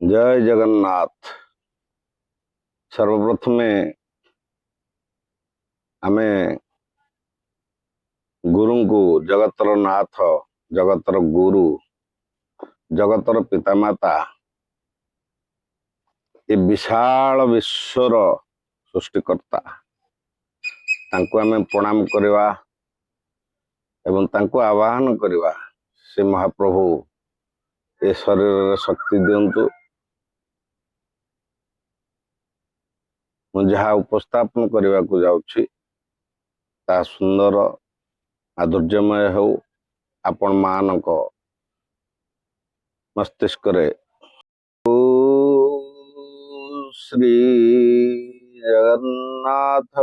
जय जगन्नाथ। सर्वप्रथमे आमे गुरु को जगतर नाथ, जगतर गुरु, जगतर पितामाता, ये विशाल विश्वर सृष्टिकर्ता तांको आमे प्रणाम करवा एवं तांको आवाहन करवा। से महाप्रभु ए शरीर शक्ति दिंतु। जहाँ उपस्थापन करने को जाऊँगी ता सुंदर आदुर्यमय हो आपण मानक मस्तिष्क रे। श्री जगन्नाथ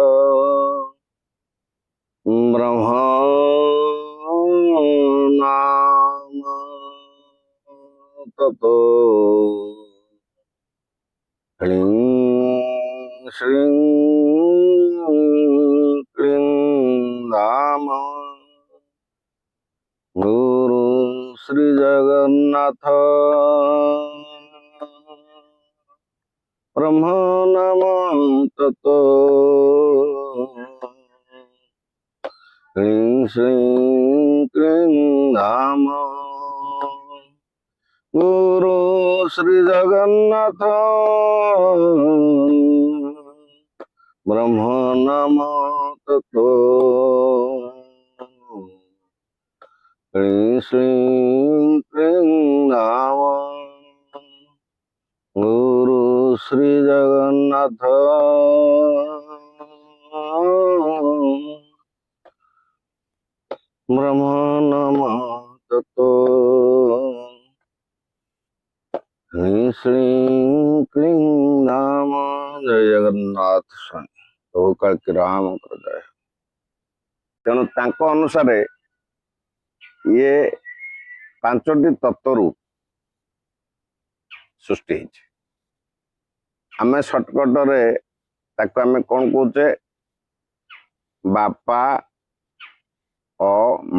ब्रह्म नाम ततो ह्रीं श्रीं क्लीं नाम गुरु श्री जगन्नाथ ब्रह्म नाम ततो ह्रीं श्रीं क्लीं नाम गुरु श्री जगन्नाथ ब्रह्म नाम ततो ह्रीं श्रीं क्लीं नाम गुरु श्री जगन्नाथ ब्रह्म नाम ततो ह्रीं श्रीं क्लीं नाम। जय जगन्नाथ स्वामी तो काल की राम कर जय। तेणु तांको अनुसारे ये पांचटी तत्वरु सृष्टि है। आमे शॉर्टकट रे ताको आमे कौन कहचे बापा ओ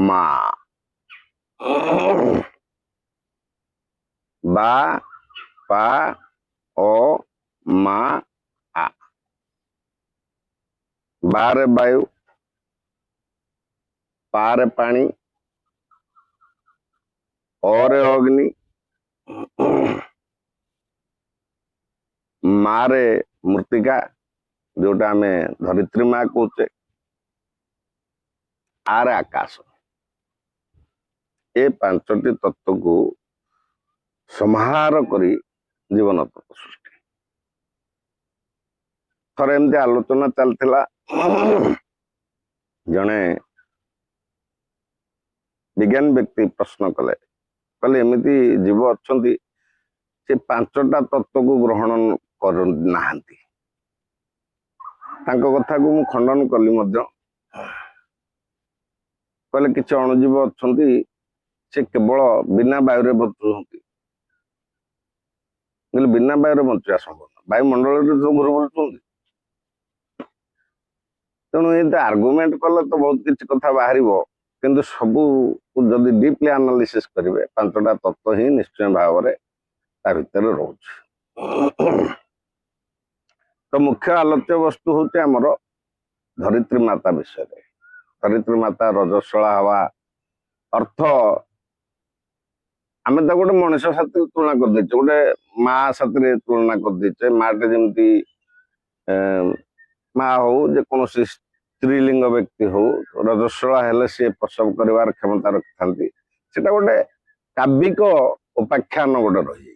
माँ। बा पा ओ माँ आ। बारे वायु, पारे पानी, और अग्नि, मारे मृत्तिका जोटा आमे धरित्री माँ कहचे, आरे आकाश। ए पांचटी तत्व को समाहार करी जीवन तत्व सृष्टि। थरे एमती आलोचना चलथिला जने विज्ञान व्यक्ति प्रश्न कले कले एमती जीव अच्छंती से पांचटा तत्व को ग्रहण कर नाहंती। तांको कथा को मु खंडन कली मध्य कले किछि अणुजीव अच्छंती से केवल बिना वायु रे बंचुछंती। बिना वायु रे बंचिया संभव न। वायुमंडल रे तो घुर बुलुछंती। तेणु ये आर्गुमेंट कले तो बहुत किसी कथा बाहर किंतु सबू जदि डीपली एनालिसिस करेंगे पांचटा तत्व ही निश्चय भाव में ता भितर रोच। तो मुख्य आलोच्य वस्तु हूँ आमर धरित्री माता विषय। धरित्री माता रजस्वला हवा अर्थ आम तो गोटे मनुष्य साथी तुलना कर देचे, गोटे माँ साथी तुलना कर देचे। माटे जमती माँ हो जेकोसी स्त्रीलिंग व्यक्ति हो रजस्वला हेले सी प्रसव कर क्षमता रखि था। सेटा गोटे काव्यिक उपाख्यान गोटे रही।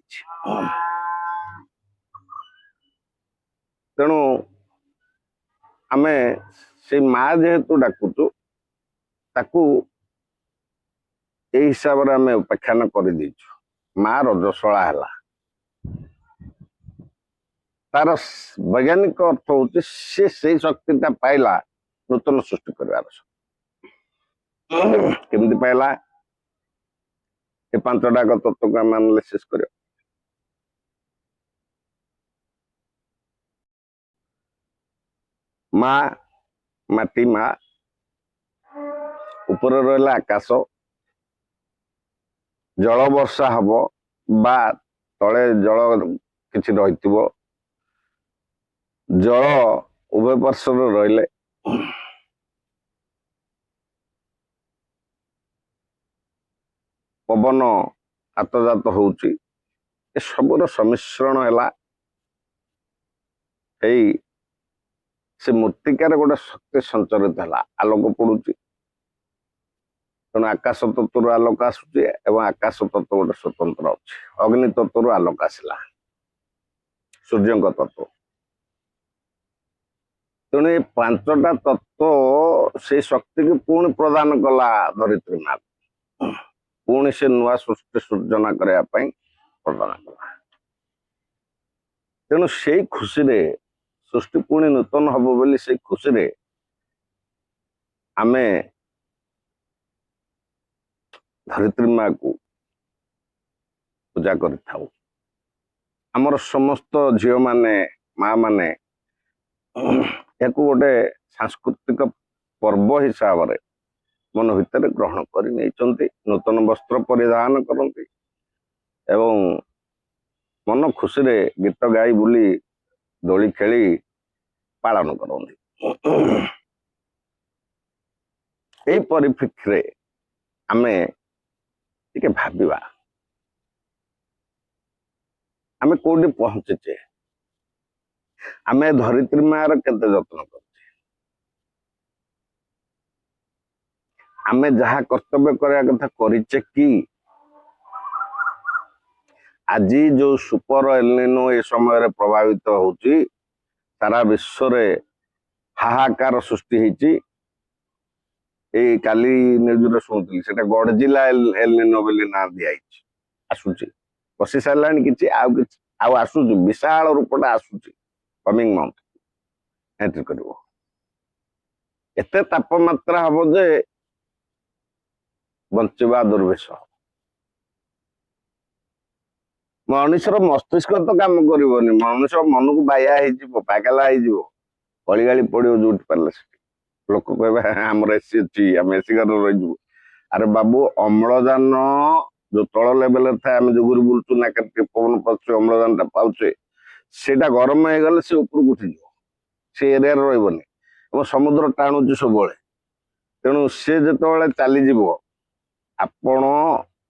तेणु आमे से माँ जेहेतु डाकुचु ताकू ए हिसाब से आमे उपाख्यान कर देचु। माँ रजस्वला है तार वैज्ञानिक अर्थ हूँ से शक्तिटा पाइला नूतन सृष्टि कर केमती पाइला ये पांचटा तत्व को आम एनालिसिस कर। माँ माटी माँ ऊपर रहा आकाश जल वर्षा हम बा ତଳେ ଜଳ କିଛି ରହିଥିବ, ଜଳ ଉଭୟ ପାର୍ଶ୍ୱରେ ରହିଲେ ପବନ ଆତଜାତ ହଉଛି, ଏସବୁର ସମ୍ମିଶ୍ରଣ ହେଲା ହେଇ ସେ ମୂର୍ତ୍ତିକାରେ ଗୋଟେ ଶକ୍ତି ସଞ୍ଚରିତ ହେଲା, ଆଲୋକ ପଡୁଛି। ତେଣୁ ଆକାଶ ତତ୍ତ୍ୱରୁ ଆଲୋକ ଆସୁଛି ଏବଂ ଆକାଶ ତତ୍ତ୍ୱ ଗୋଟେ ସ୍ୱତନ୍ତ୍ର ଅଛି। ଅଗ୍ନି ତତ୍ତ୍ୱରୁ ଆଲୋକ ଆସିଲା, ସୂର୍ଯ୍ୟଙ୍କ ତତ୍ତ୍ୱ। ତେଣୁ ଏ ପାଞ୍ଚଟା ତତ୍ତ୍ୱ ସେଇ ଶକ୍ତିକୁ ପୁଣି ପ୍ରଦାନ କଲା ଧରିତ୍ରୀ ମା, ପୁଣି ସେ ନୂଆ ସୃଷ୍ଟି ସୃଜନା କରିବା ପାଇଁ ପ୍ରଦାନ କଲା। ତେଣୁ ସେଇ ଖୁସିରେ ସୃଷ୍ଟି ପୁଣି ନୂତନ ହବ ବୋଲି ସେଇ ଖୁସିରେ ଆମେ ଧରିତ୍ରୀ ମାକୁ ପୂଜା କରିଥାଉ। ଆମର ସମସ୍ତ ଝିଅ ମାନେ, ମା ମାନେ ଏହାକୁ ଗୋଟେ ସାଂସ୍କୃତିକ ପର୍ବ ହିସାବରେ ମନ ଭିତରେ ଗ୍ରହଣ କରି ନେଇଛନ୍ତି। ନୂତନ ବସ୍ତ୍ର ପରିଧାନ କରନ୍ତି ଏବଂ ମନ ଖୁସିରେ ଗୀତ ଗାଇ ବୁଲି ଦୋଳି ଖେଳି ପାଳନ କରନ୍ତି। ଏଇ ପରିପ୍ରେକ୍ଷୀରେ ଆମେ ଟିକେ ଭାବିବା, ଆମେ କୋଉଠି ପହଞ୍ଚିଛେ, ଆମେ ଧରିତ୍ରୀ ମାର କେତେ ଯତ୍ନ କରୁଛେ, ଆମେ ଯାହା କର୍ତ୍ତବ୍ୟ କରିବା କଥା କରିଛେ କି? ଆଜି ଯୋଉ ସୁପର ଏଲିନୋ ଏ ସମୟରେ ପ୍ରଭାବିତ ହଉଛି, ସାରା ବିଶ୍ୱରେ ହାହାକାର ସୃଷ୍ଟି ହେଇଛି। ଏଇ କାଲି ନ୍ୟୁଜରେ ଶୁଣୁଥିଲି, ସେଟା ଗଡଜିଲା ଏଲିନୋ ବୋଲି ନାଁ ଦିଆଯାଇଛି। ଆସୁଛି, ବସି ସାରିଲାଣି କିଛି ଆଉ ଆସୁଛି, ବିଶାଳ ରୂପଟା ଆସୁଛି। କମିଂ ମନ୍ଥ ଏଣ୍ଟ୍ରି କରିବ। ଏତେ ତାପମାତ୍ରା ହବ ଯେ ବଞ୍ଚିବା ଦୁର୍ବିଷ। ମଣିଷର ମସ୍ତିଷ୍କ ତ କାମ କରିବନି, ମଣିଷ ମନକୁ ବାୟା ହେଇଯିବ, ପାଗଲା ହେଇଯିବ, ଗଳିଗାଳି ପଡିବ ଯୋଉଠି ପାରିଲେ ସେଠି। ଲୋକ କହିବେ ଆମର ଏସି ଅଛି, ଆମେ ଏସି ଘରେ ରହିଯିବୁ। ଆରେ ବାବୁ, ଅମ୍ଳଜାନ ଯୋଉ ତଳ ଲେଭେଲରେ ଥାଏ, ଆମେ ଯୋଉ ଘୁରି ବୁଲୁଛୁ, ନାକରେ ଟିକେ ପବନ ପାଉଛେ, ଅମ୍ଳଜାନ ଟା ପାଉଛେ, ସେଇଟା ଗରମ ହେଇଗଲେ ସେ ଉପରକୁ ଉଠିଯିବ, ସେ ଏରିଆରେ ରହିବନି ଏବଂ ସମୁଦ୍ର ଟାଣୁଛି ସବୁବେଳେ। ତେଣୁ ସେ ଯେତେବେଳେ ଚାଲିଯିବ, ଆପଣ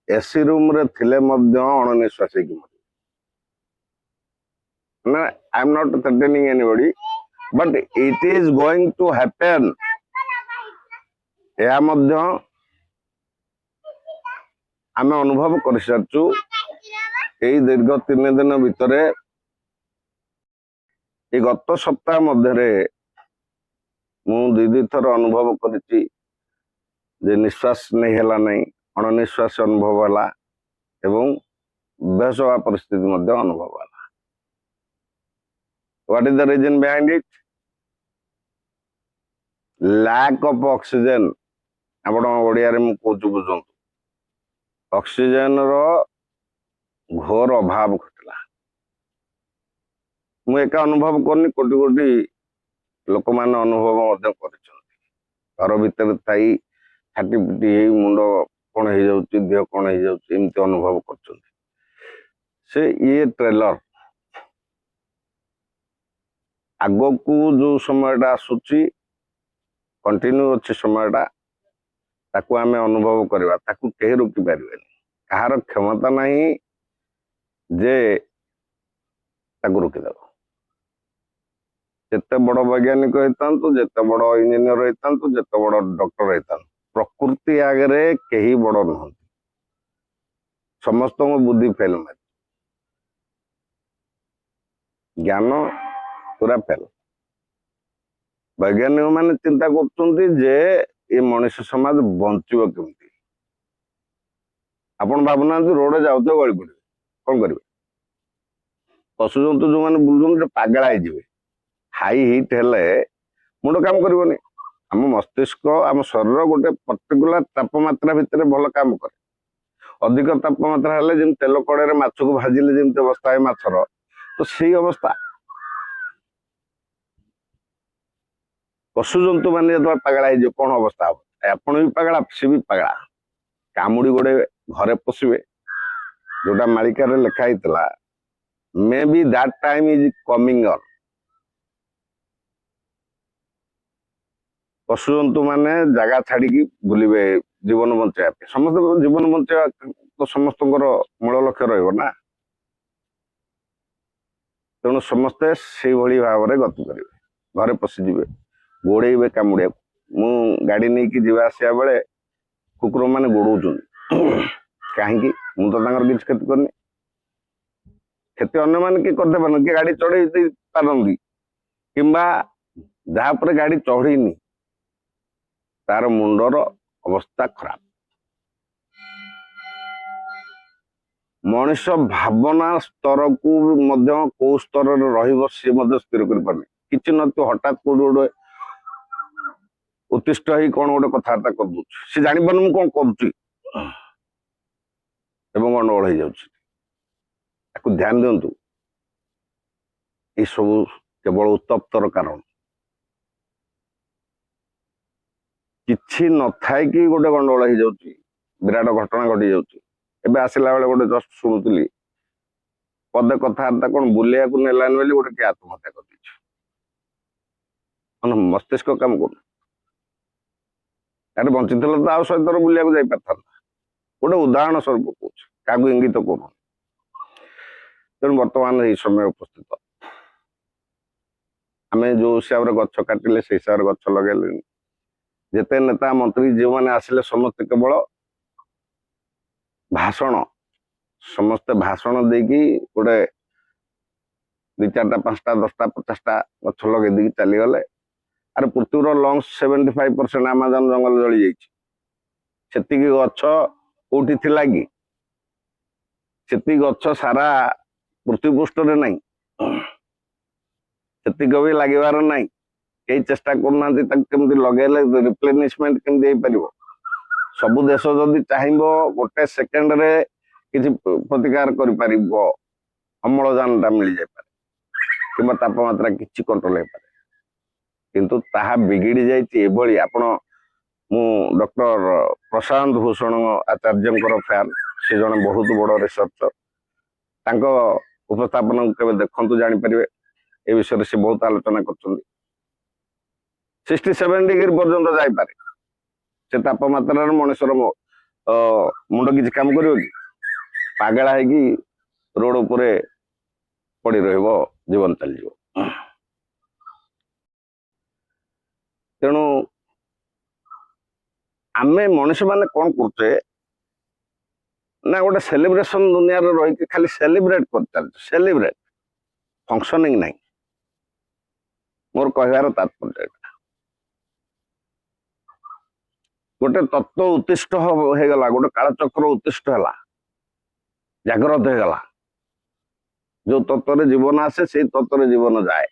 ଏସି ରୁମରେ ଥିଲେ ମଧ୍ୟ ଅଣନିଶ୍ୱାସୀ ହେଇକି ମରିବେ। I am not threatening anybody, but it is going to happen. ଏହା ମଧ୍ୟ ଆମେ ଅନୁଭବ କରିସାରିଛୁ। ଏଇ ଦୀର୍ଘ 3 ଦିନ ଭିତରେ, ଏଇ ଗତ ସପ୍ତାହ ମଧ୍ୟରେ ମୁଁ 2 ଥର ଅନୁଭବ କରିଛି ଯେ ନିଶ୍ୱାସ ନେଇ ହେଲା ନାହିଁ, ଅଣନିଶ୍ୱାସ ଅନୁଭବ ହେଲା ଏବଂ ବେହୋସ ହେବା ପରିସ୍ଥିତି ମଧ୍ୟ ଅନୁଭବ ହେଲା। What is the reason behind it? Lack of oxygen. ଆପଣ ଓଡ଼ିଆରେ ମୁଁ କହୁଛି ବୁଝନ୍ତୁ। ଅକ୍ସିଜେନର ଘୋର ଅଭାବ ଘଟିଲା। ମୁଁ ଏକା ଅନୁଭବ କରିନି, କୋଟି କୋଟି ଲୋକମାନେ ଅନୁଭବ ମଧ୍ୟ କରିଛନ୍ତି। ଘର ଭିତରେ ଥାଇ ଛାଟି ପିଟି ହେଇ ମୁଣ୍ଡ କଣ ହେଇଯାଉଛି, ଦେହ କଣ ହେଇଯାଉଛି, ଏମିତି ଅନୁଭବ କରୁଛନ୍ତି। ସେ ଇଏ ଟ୍ରେଲର, ଆଗକୁ ଯୋଉ ସମୟଟା ଆସୁଛି, କଣ୍ଟିନ୍ୟୁ ଅଛି ସମୟଟା, ତାକୁ ଆମେ ଅନୁଭବ କରିବା, ତାକୁ କେହି ରୋକି ପାରିବେନି। କାହାର କ୍ଷମତା ନାହିଁ ଯେ ତାକୁ ରୋକିଦେବ। ଯେତେ ବଡ ବୈଜ୍ଞାନିକ ହେଇଥାନ୍ତୁ, ଯେତେ ବଡ ଇଞ୍ଜିନିୟର ହେଇଥାନ୍ତୁ, ଯେତେ ବଡ ଡକ୍ଟର ହେଇଥାନ୍ତୁ, ପ୍ରକୃତି ଆଗରେ କେହି ବଡ ନୁହନ୍ତି। ସମସ୍ତଙ୍କ ବୁଦ୍ଧି ଫେଲ ମାରି, ଜ୍ଞାନ ପୁରା ଫେଲ। ବୈଜ୍ଞାନିକ ମାନେ ଚିନ୍ତା କରୁଛନ୍ତି ଯେ ଏ ମଣିଷ ସମାଜ ବଞ୍ଚିବ କେମିତି। ଆପଣ ଭାବୁନାହାନ୍ତି, ରୋଡରେ ଯାଉଥିବେ ଗଳି ପଡିବେ, କଣ କରିବେ? ପଶୁଜନ୍ତୁ ଯୋଉମାନେ ବୁଲୁଛନ୍ତି ପାଗଳା ହେଇଯିବେ। ହାଇ ହିଟ୍ ହେଲେ ମୁଣ୍ଡ କାମ କରିବନି। ଆମ ମସ୍ତିଷ୍କ, ଆମ ଶରୀର ଗୋଟେ ପର୍ଟିକୁଲାର ତାପମାତ୍ରା ଭିତରେ ଭଲ କାମ କରେ। ଅଧିକ ତାପମାତ୍ରା ହେଲେ ଯେମିତି ତେଲ କଡେଇରେ ମାଛକୁ ଭାଜିଲେ ଯେମିତି ଅବସ୍ଥା ହୁଏ ମାଛର, ତ ସେଇ ଅବସ୍ଥା। ପଶୁଜନ୍ତୁ ମାନେ ଯେତେବେଳେ ପାଗଳା ହେଇଯିବ, କଣ ଅବସ୍ଥା ହବ? ଆପଣ ବି ପାଗଳା, ସେ ବି ପାଗଳା। କାମୁଡି ଗୋଡେଇବେ, ଘରେ ପଶିବେ, जोटा मालिकार लिखाई may be that time is coming on. पशु जंतु माने जगह छाड़ी बुलवे जीवन बचाया समस्त जीवन बचाया तो समस्त मूल लक्ष्य रहा तेणु समस्ते से भाव में गति करेंगे घरे पशिजे गोड़े कामुड़े मु गाड़ी नहीं कि जीवा आसा बेले कुकुर मैंने गोड़ौ कहीं मुझे किसी क्षति करनी क्षति अन्य मान कि करते पार कि गाड़ी चढ़े पारती कि जहापर गाड़ी चढ़ीनी तार मुंडर अवस्था खराब मनुष्य भावना स्तर को कौ स्तर सी स्थिर कर पारे कि न हठात कौट गोटे उत्तिष्ट ही कौन गोटे कथबार्ता कर दे सी जापर मु कौन कर गंडगोल हो ध्यान दिंतु ये सब केवल उत्तप्तर कारण किछि न थाई कि गोटे गंडगोल हो जाउची विराट घटना घटी जाउची एबे आसिला बेले गोटे जस्ट शुणुतली पदे कथबार्ता कौन बुलिया को नेलान बेली गोटे किए आत्महत्या कर मस्तिष्क काम कर बंची तो आ सहित बुलिया को जाई पारता गोटे उदाहरण स्वरूप कौन क्या इंगित कर तेणु बर्तमान ये समय उपस्थित आम जो हिसाब से गछ काटिले से हिसाब से गछ लगे जिते नेता मंत्री जो मैंने आसिले समस्त केवल भाषण समस्ते भाषण देकी गोटे 2-4टा 5टा 10टा 50टा गछ लगे दी चलीगले अरे पृथ्वीर लंग्स 75% आमाजन जंगल जली जाती गछ कौटी थिला कि से गछ सारा पृथ्वी पृष्ठ ना से भी लगे ना कई चेष्टा करना लगे रिप्लेनिशमेंट केमती सबु देश जदि चाहब गोटे सेकेंड रे किसी प्रतिकार कर अम्लजान मिल जाए कि तापमात्रा किसी कंट्रोल हो पाए किंतु ताहा बिगिड़ी जाइए आपण मु डॉक्टर प्रशांत भूषण आचार्य फैन से जन बहुत बड़ रिसर्चर तांको उपस्थापन के देखु जापर ए विषय से बहुत आलोचना कर 67 डिग्री पर्यंत जापे से तापमात्रा मनुष्यर मुंड किसी काम कर पागला है रोड उपर पड़ी जीवन चलो तेणु आमे मनुष्य माने कौन करते ना गोटे सेलिब्रेशन दुनिया रही खाली सेलिब्रेट कर चल सेलिब्रेट फंक्शनिंग नहीं मोर कहबार तात्पर्य गोटे तत्व उत्तिष्ट होगला गोटे कालचक्र उत्तिष्ट है जाग्रत होगला जो तत्व जीवन आसे से तत्व जीवन जाए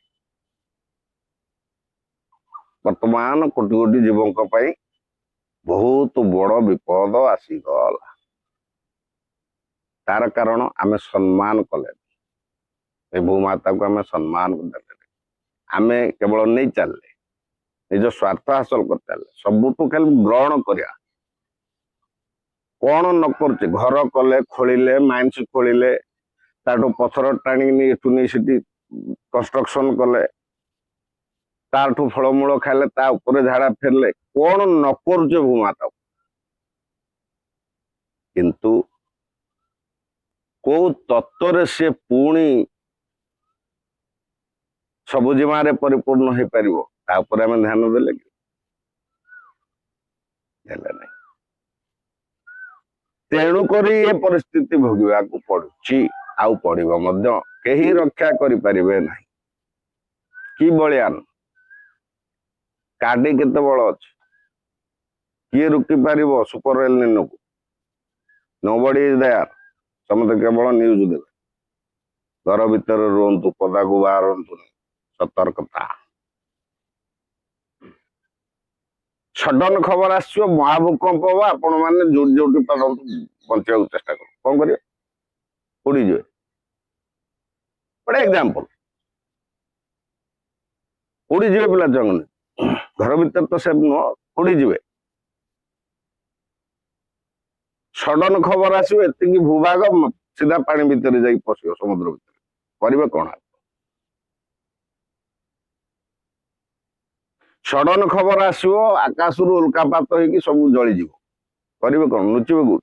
वर्तमान कोटि कोटि जीवों बहुत बड़ विपद आसीगला तार कारण आमे सम्मान कले भूमाता को आमे सम्मान दे आमे केवल नहीं चलले निज स्वार्थ हासिल कर चलले सबुठू खाली ग्रहण करिया कौन न कर घर कले खोलिले माइंस खोलिले ताठू पथर टाणी एठू नहीं सीटी कंस्ट्रक्शन कले ताठू फलमूल खाइले ता ऊपर झाड़ा फेरले कौन न करुचे भूमाता किंतु को तत्व से पुणी सबुजिमारे परिपूर्ण हो पार तापर आम ध्यान देले नहीं तेणुक ये परिस्थिति भोगवा को पड़ुची आउ पड़ो कहीं रक्षा करें ना कि बलियान काटी केते बल अच्छे किए रुकी पार सुपर एल को नोबडी इज देयर समझ केवल न्यूज देवे घर भीतर रुहतु पदा को बाहरतु सतर्कता सडन खबर आसो महाभूकंप हवा आपण मैंने जो बचा चेष्टा कर कौन करेंगे उड़ीजे गोटे एग्जांपल उड़ीजे पिला जंगल घर भीतर तो सेफ नुह उड़ीजे सडन खबर आसो एति भूभाग सीधा पानी भितर जाई पशिବ समुद्र भितर करिवे कोन सडन खबर आसीबो आकाशरू उल्कापात होइकी सब जळी जीव करिवे कोन नुचिबे गुट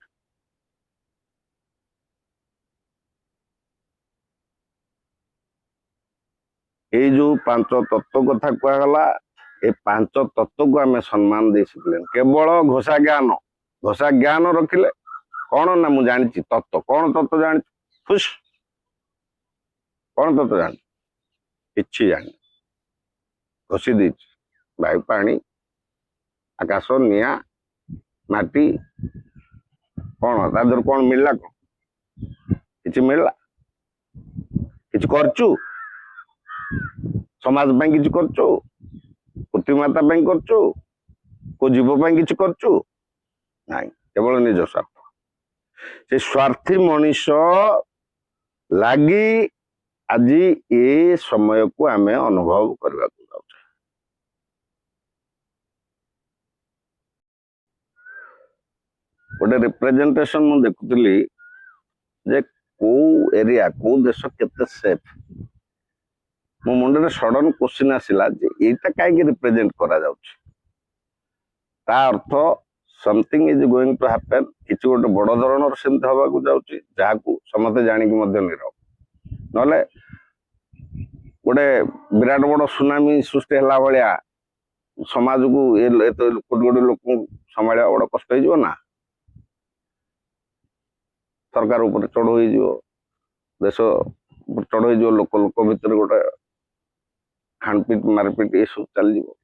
ए जो पांच तत्व कथा कहला ए पांच तत्व को आमे सम्मान दे शिखलेन केवल घोषा ज्ञान रखिले कौन ना मु जानी तत्व कौन तत्व जानी खुश कौन तत्व जानी किछि जानी घोषी दी वायु पानी आकाश निया माटी कौन तादर कौन मिलला कौन किछि मिलला किछि करचु समाज ପାଇଁ କିଛି करचु पृथ्वी माता ପାଇଁ करचु को जीव ପାଇଁ କିଛି करचु ନାଇଁ केवल निज स्वार्थ से स्वार्थी मनीष लगी आज ए समय को आमे अनुभव करबा को जाउछे गोटे रिप्रेजेंटेशन मु देखुतली जे को एरिया को देश केते सेफ मो मुंडे सडन क्वेश्चन आसिला जे एटा काहे रिप्रेजेंट करा जाउछे ता अर्थ something is going to happen किछि गोटे बड़ धरणर सेमते हवा को जाउछी जाहाकू समते जानि कि मध्य निरव नले गोटे विराट बड़ सुनामी सृष्टि हला भलिया समाज को ए कोटी कोटी लोक संभाळिया बड़ कष्ट हो जिवो ना सरकार ऊपर चढ़ हो जिवो देश चढ़ हो जिवो लोक लोक भितर गोटे खानपिट मारपिट ये सब चल जीवो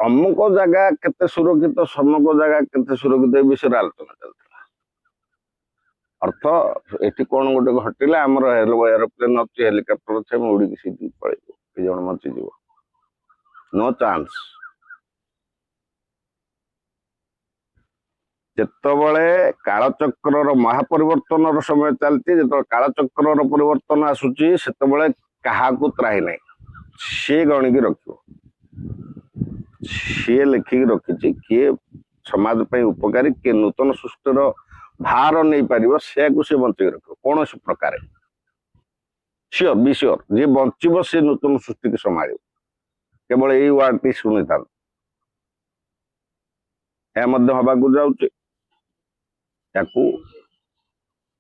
अमुक जगह केते सुरक्षित समक जगह केते सुरक्षित विषय आलोचना चलता अर्थ एटी कौन गोटे घटिला आमर एरोप्लेन अच्छी हेलिकप्टर अच्छे उड़ी सीधी पड़े जन मचिज नो चांस जितेबले कालचक्र महापरिवर्तन समय चलती जो कालचक्र परिवर्तन आसूची सेतेबले काहाकू त्राही नहीं सी गणिकी रखियो सी लिखिकी रखी किए समाज पे उपकारी किए नूतन सृष्टिर भार नहीं पार से बंचिक रख कौन प्रकार सियोर बी सियोर जी बंचब से नूतन सृष्टि की संभाल केवल यही वार्ड टी शुणी था हवा जाऊे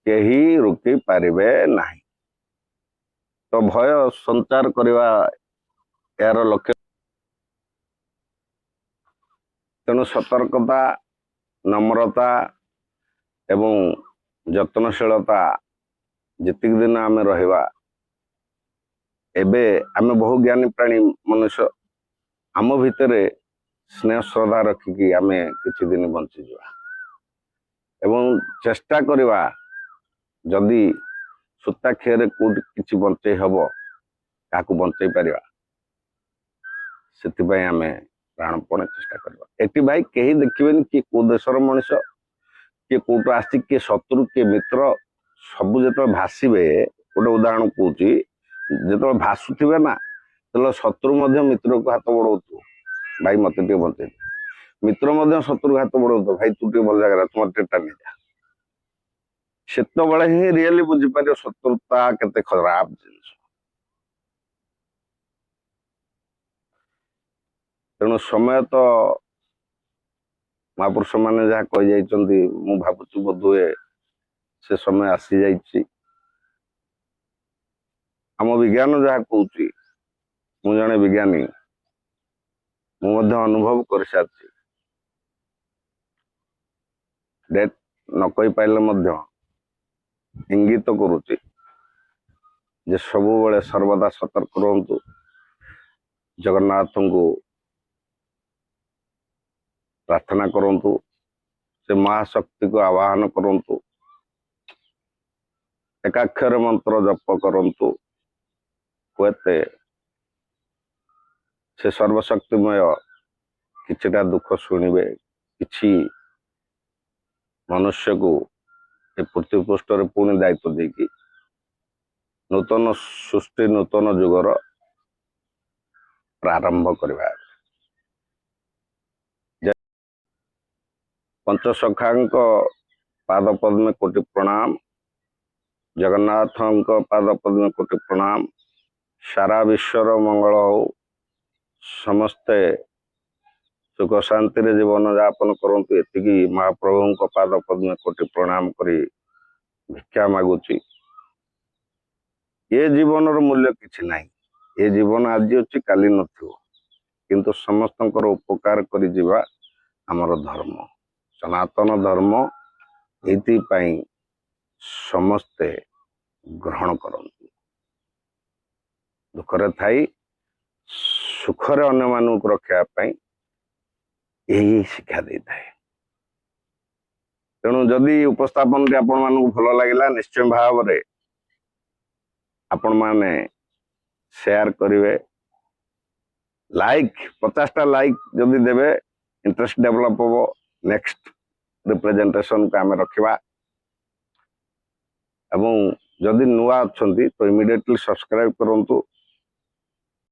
कहीं रोकई पारे ना तो भय संचार करवा यार लक्ष्य तेणु सतर्कता नम्रता एवं जत्नशीलता जितिक दिन आम रहा एबे आम बहु ज्ञानी प्राणी मनुष्य आम भितर स्नेह श्रद्धा रखिकी आम किछि दिन बंची जा एवं चेष्टा करवा जदि सूता खेर कोट किछि बंचई हबो काकू बंचई परिवा सेति आम प्राणपणे चेष्टा करवा एटी भाई कहीं देखिबेनि कि को देशर मनुष्य किए कौटू आसी किए शत्रु किए मित्र सबू जो भाषिबे गोटे उदाहरण कहूँ जो भाषुवे ना तो शत्रु मित्र को हाथ बढ़ाऊ भाई मत बचे मित्र शत्रु हाथ बढ़ाऊ भाई तू भल जगह तुम टेटा नहीं जा से ही रियली बुझीपर शत्रुता केते खराब जिनिस तेणु समय तो महापुरुष मैंने जहाँ कही जाइए भावुँ बोधुए से समय आसी जाइए आम विज्ञान जहाँ कहूँ मु जड़े विज्ञानी अनुभव कर सारी डेट न कही पारे इंगित करुच्ची जे सब बेले सर्वदा सतर्क रहतु जगन्नाथ को प्रार्थना करंतु से महाशक्ति को आवाहन करंतु एकाक्षर मंत्र जप करंतु हुएते से सर्वशक्तिमय किछिटा दुख शुणिबे किछि मनुष्य को ए पृथ्वी पृष्ठ पुणी दायित्व देकी नूतन सृष्टि नूतन जुगर प्रारंभ करवा पंचसखाଙ୍କ पाद पद्मे कोटि प्रणाम, जगन्नाथଙ୍କ पाद पद्मे कोटि प्रणाम। सारा विश्वर मंगल हो, समस्ते सुख शांति रे जीवन यापन करंतु एतिकी महाप्रभुଙ୍କ पाद पद्मे कोटि प्रणाम करी भिक्षा मागुची। ये जीवन मूल्य किछि नाही, ये जीवन आज अच्छी काली नथिबो, किंतु समस्तंकर उपकार करी जीवा हमर धर्म, सनातन धर्म। एइथिपाई समस्ते ग्रहण करंतु, दुखरे थाई सुखरे अन्य मानक रक्षा पाई यही शिक्षा देता है। तेणु जदि उपस्थापन रे आपण मानक भल लागिला निश्चय भाव रे आपण माने शेयर करिवे, लाइक 50टा लाइक जदि देवे इंटरेस्ट डेवलप हो, नेक्स्ट रिप्रेजेंटेशन को आम रखा। एवं जदि नुआ अच्छा तो इमिडिएटली सब्सक्राइब करंतु,